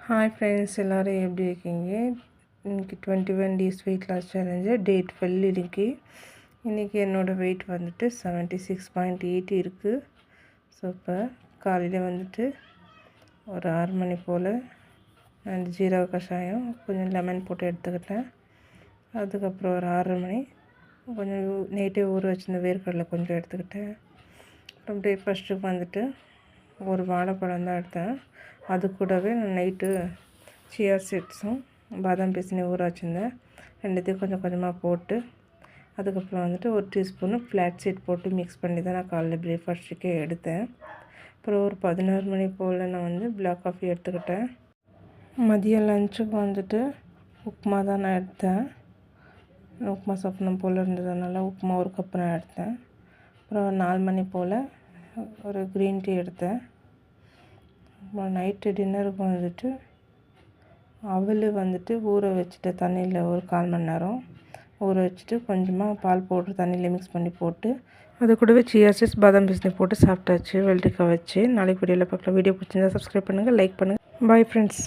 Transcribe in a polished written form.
Hi friends, எல்லோரும் எப்படி இருக்கீங்க? இன்றைக்கி 21 days weight loss challenge day 12 இன்றைக்கி என்னோடய வெயிட் வந்துட்டு 76.8 இருக்குது. ஸோ இப்போ காலையில் வந்துட்டு ஒரு 6 மணி போல் நான் ஜீரக கஷாயம் கொஞ்சம் லெமன் போட்டு எடுத்துக்கிட்டேன். அதுக்கப்புறம் ஒரு 6:30 மணி கொஞ்சம் நைட்டே ஊற வச்சிருந்த வேர்க்கடலை கொஞ்சம் எடுத்துக்கிட்டேன். அப்புறம் பிரேக்ஃபாஸ்ட்டுக்கு வந்துட்டு ஒரு வாழைப்பழம் தான் எடுத்தேன். அது கூடவே நான் நைட்டு சியா சீட்ஸும் பாதாம் பிசினி ஊற வச்சுருந்தேன். ரெண்டுத்தையும் கொஞ்சம் கொஞ்சமாக போட்டு அதுக்கப்புறம் வந்துட்டு ஒரு டீஸ்பூனு ஃப்ளாக் சீட் போட்டு மிக்ஸ் பண்ணி தான் நான் காலையில் பிரேக்ஃபாஸ்ட்டுக்கே எடுத்தேன். அப்புறம் ஒரு 11 மணி போல் நான் வந்து பிளாக் காஃபி எடுத்துக்கிட்டேன். மதியம் லஞ்சுக்கு வந்துட்டு உப்புமா தான் நான் எடுத்தேன். உப்புமா சாப்பிடணும் போல் இருந்ததுனால உப்புமா ஒரு கப்பு நான் எடுத்தேன். அப்புறம் ஒரு 4 மணி போல் ஒரு க்ரீன் டீ எடுத்தேன். அப்புறம் நைட்டு டின்னருக்கு வந்துட்டு அவல் வந்துட்டு ஊற வச்சுட்டு தண்ணியில் ஒரு 1/4 மணி நேரம் ஊற வச்சுட்டு கொஞ்சமாக பால் போட்டு தண்ணியில் மிக்ஸ் பண்ணி போட்டு அது கூடவே சியா சீட்ஸ் பாதாம் பிசினி போட்டு சாப்பிட்டாச்சு வெள்ளரிக்காய் வச்சு. நாளைக்கு வீடியோவில் பார்க்கலாம். வீடியோ பிடிச்சிருந்தா சப்ஸ்கிரைப் பண்ணுங்கள், லைக் பண்ணுங்கள். Bye friends.